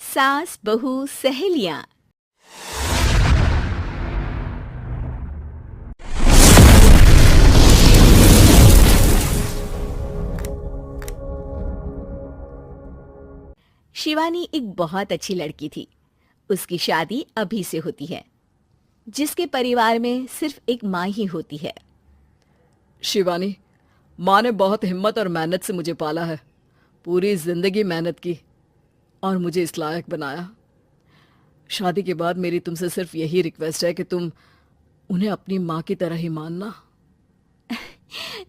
सास बहू सहेलियां। शिवानी एक बहुत अच्छी लड़की थी। उसकी शादी अभी से होती है। जिसके परिवार में सिर्फ एक माँ ही होती है। शिवानी, माँ ने बहुत हिम्मत और मेहनत से मुझे पाला है। पूरी जिंदगी मेहनत की और मुझे इस लायक बनाया। शादी के बाद मेरी तुमसे सिर्फ यही रिक्वेस्ट है कि तुम उन्हें अपनी माँ की तरह ही मानना।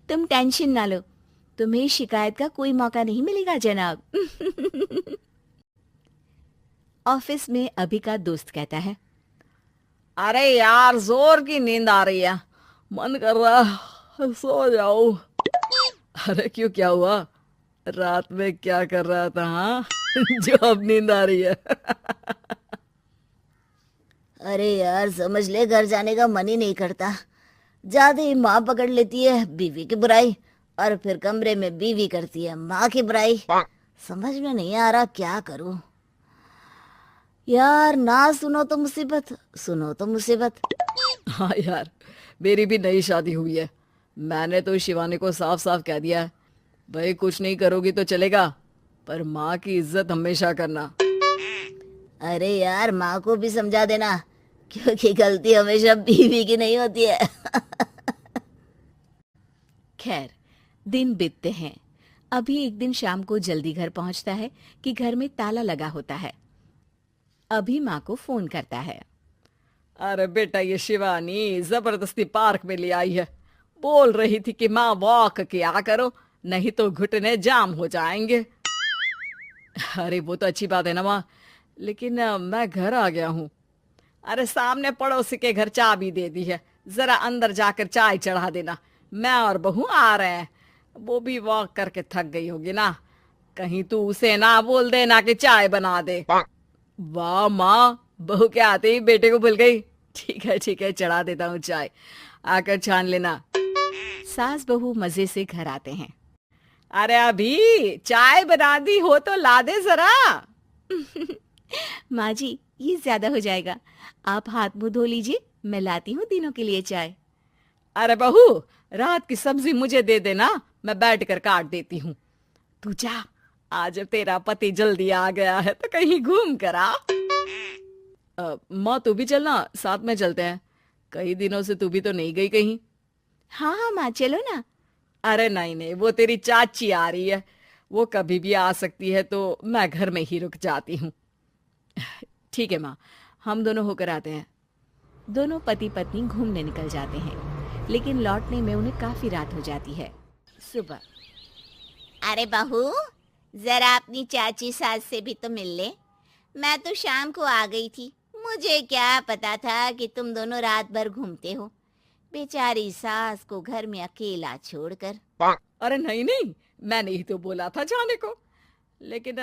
तुम टेंशन ना लो, तुम्हें शिकायत का कोई मौका नहीं मिलेगा जनाब। ऑफिस में अभी का दोस्त कहता है, अरे यार, जोर की नींद आ रही है, मन कर रहा है सो जाओ। अरे क्यों, क्या हुआ? रात में क्या कर रहा था हाँ? जो अब नींद आ रही है। अरे यार, समझ ले, घर जाने का मन ही नहीं करता। ज्यादा ही माँ पकड़ लेती है बीवी की बुराई, और फिर कमरे में बीवी करती है माँ की बुराई। समझ में नहीं आ रहा क्या करूं। यार, ना सुनो तो मुसीबत, सुनो तो मुसीबत। हाँ यार, मेरी भी नई शादी हुई है। मैंने तो शिवानी को साफ साफ कह दिया है, भाई कुछ नहीं करोगी तो चलेगा, पर माँ की इज्जत हमेशा करना। अरे यार, माँ को भी समझा देना, क्योंकि गलती हमेशा बीवी की नहीं होती है। खैर, दिन बीतते हैं। अभी एक दिन शाम को जल्दी घर पहुंचता है कि घर में ताला लगा होता है। अभी माँ को फोन करता है। अरे बेटा, ये शिवानी जबरदस्ती पार्क में ले आई है। बोल रही थी कि माँ वॉक किया करो, नहीं तो घुटने जाम हो जाएंगे। अरे वो तो अच्छी बात है ना माँ, लेकिन मैं घर आ गया हूँ। अरे सामने पड़ोसी के घर चाबी दे दी है, जरा अंदर जाकर चाय चढ़ा देना। मैं और बहू आ रहे हैं। वो भी वॉक करके थक गई होगी ना, कहीं तू उसे ना बोल देना कि चाय बना दे। वाह माँ, बहू के आते ही बेटे को भूल गई। ठीक है, चढ़ा देता हूँ चाय, आकर छान लेना। सास बहू मजे से घर आते हैं। अरे अभी चाय बना दी हो तो ला दे जरा। माँ जी, ये ज्यादा हो जाएगा, आप हाथ मुंह धो लीजिए, मैं लाती हूँ तीनों के लिए चाय। अरे बहू, रात की सब्जी मुझे दे देना, मैं बैठ कर काट देती हूँ। तू जा, आज तेरा पति जल्दी आ गया है तो कहीं घूम कर आ। माँ तू भी चलना, साथ में चलते हैं। कई दिनों से तू भी तो नहीं गई कहीं। हाँ हाँ माँ, चलो ना। अरे नहीं, वो तेरी चाची आ रही है, वो कभी भी आ सकती है, तो मैं घर में ही रुक जाती हूँ। ठीक है माँ, हम दोनों होकर आते हैं। दोनों पति पत्नी घूमने निकल जाते हैं, लेकिन लौटने में उन्हें काफी रात हो जाती है। सुबह, अरे बहू, जरा अपनी चाची सास से भी तो मिल ले। मैं तो शाम को आ गई थी, मुझे क्या पता था कि तुम दोनों रात भर घूमते हो। बेचारी सास को घर में अकेला छोड़कर। अरे नहीं, मैंने ही तो बोला था जाने को, लेकिन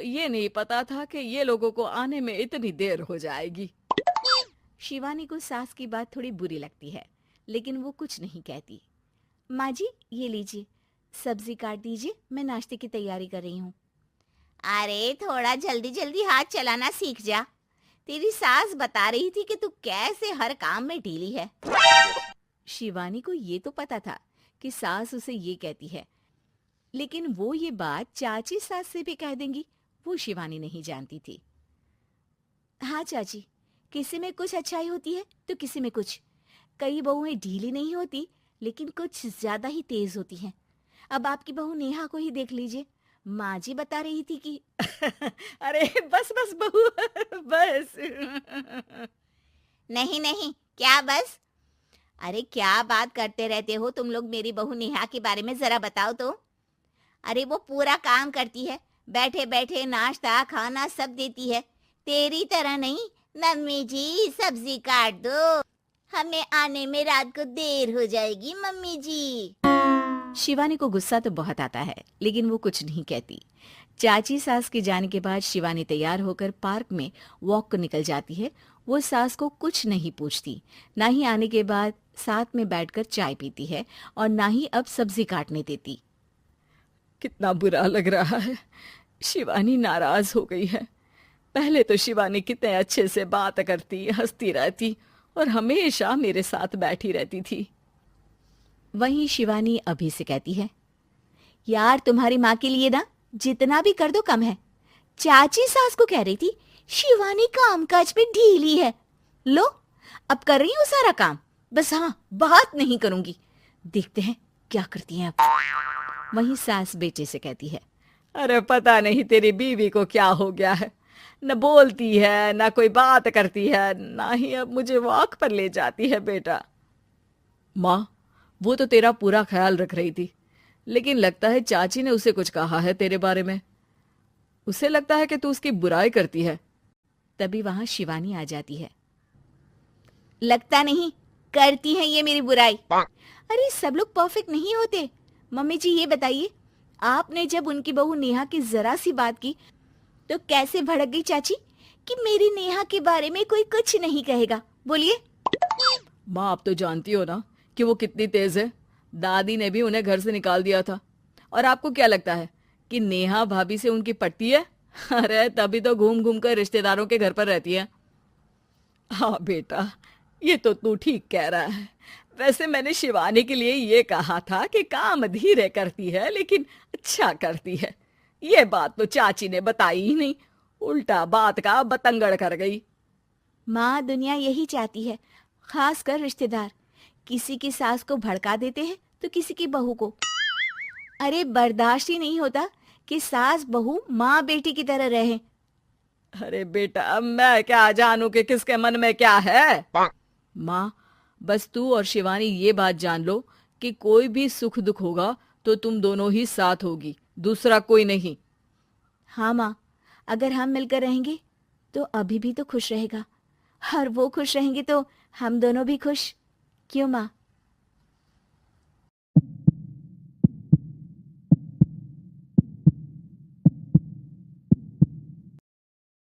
ये नहीं पता था कि ये लोगों को आने में इतनी देर हो जाएगी। शिवानी को सास की बात थोड़ी बुरी लगती है, लेकिन वो कुछ नहीं कहती। माँ जी, ये लीजिए, सब्जी काट दीजिए, मैं नाश्ते की तैयारी कर रही हूँ। अरे थोड़ा जल्दी जल्दी हाथ चलाना सीख जा। तेरी सास बता रही थी कि तू कैसे हर काम में ढीली है। शिवानी को ये तो पता था कि सास उसे ये कहती है, लेकिन वो ये बात चाची सास से भी कह देंगी, वो शिवानी नहीं जानती थी। हाँ चाची, किसी में कुछ अच्छाई होती है तो किसी में कुछ। कई बहुएं ढीली नहीं होती, लेकिन कुछ ज्यादा ही तेज होती हैं। अब आपकी बहू नेहा को ही देख लीजिए, माँ जी बता रही थी कि अरे बस बस बहू, बस। नहीं नहीं, क्या बस? अरे क्या बात करते रहते हो तुम लोग मेरी बहू नेहा के बारे में, जरा बताओ तो। अरे वो पूरा काम करती है, बैठे बैठे नाश्ता खाना सब देती है। तेरी तरह नहीं, मम्मी जी सब्जी काट दो, हमें आने में रात को देर हो जाएगी मम्मी जी। शिवानी को गुस्सा तो बहुत आता है, लेकिन वो कुछ नहीं कहती। चाची सास के जाने के बाद शिवानी तैयार होकर पार्क में वॉक को निकल जाती है। वो सास को कुछ नहीं पूछती, ना ही आने के बाद साथ में बैठकर चाय पीती है, और ना ही अब सब्जी काटने देती। कितना बुरा लग रहा है, शिवानी नाराज हो गई है। पहले तो शिवानी कितने अच्छे से बात करती, हंसती रहती और हमेशा मेरे साथ बैठी रहती थी। वहीं शिवानी अभी से कहती है, यार तुम्हारी माँ के लिए ना जितना भी कर दो कम है। चाची सास को कह रही थी शिवानी कामकाज पे ढीली है। लो अब कर रही हूँ सारा काम, बस हाँ बात नहीं करूंगी। देखते हैं क्या करती हैं अब। वहीं सास बेटे से कहती है, अरे पता नहीं तेरी बीवी को क्या हो गया है, न बोलती है न कोई बात करती है, ना ही अब मुझे वॉक पर ले जाती है बेटा। माँ, वो तो तेरा पूरा ख्याल रख रही थी, लेकिन लगता है चाची ने उसे कुछ कहा है तेरे बारे में। उसे लगता है कि तू उसकी बुराई करती है। तभी वहां शिवानी आ जाती है। लगता नहीं, करती है ये मेरी बुराई। अरे सब लोग परफेक्ट नहीं होते। मम्मी जी ये बताइए, आपने जब उनकी बहू नेहा की जरा सी बात की तो कैसे भड़क गई चाची कि मेरी नेहा के बारे में कोई कुछ नहीं कहेगा। बोलिए। माँ, आप तो जानती हो ना कि वो कितनी तेज है। दादी ने भी उन्हें घर से निकाल दिया था। और आपको क्या लगता है कि नेहा भाभी से उनकी पटती है? अरे तभी तो घूम घूम कर रिश्तेदारों के घर पर रहती है। हाँ बेटा, ये तो तू ठीक कह रहा है। वैसे मैंने शिवानी के लिए ये कहा था कि काम धीरे करती है लेकिन अच्छा करती है। ये बात तो चाची ने बताई ही नहीं, उल्टा बात का बतंगड़ कर गई। माँ, दुनिया यही चाहती है, खासकर रिश्तेदार। किसी की सास को भड़का देते हैं तो किसी की बहू को। अरे बर्दाश्त ही नहीं होता कि सास बहू माँ बेटी की तरह रहे। अरे बेटा, मैं क्या जानूं कि किसके मन में क्या है। माँ, बस तू और शिवानी ये बात जान लो कि कोई भी सुख दुख होगा तो तुम दोनों ही साथ होगी, दूसरा कोई नहीं। हाँ माँ, अगर हम मिलकर रहेंगे तो अभी भी तो खुश रहेगा, और वो खुश रहेंगे तो हम दोनों भी खुश। क्यों माँ?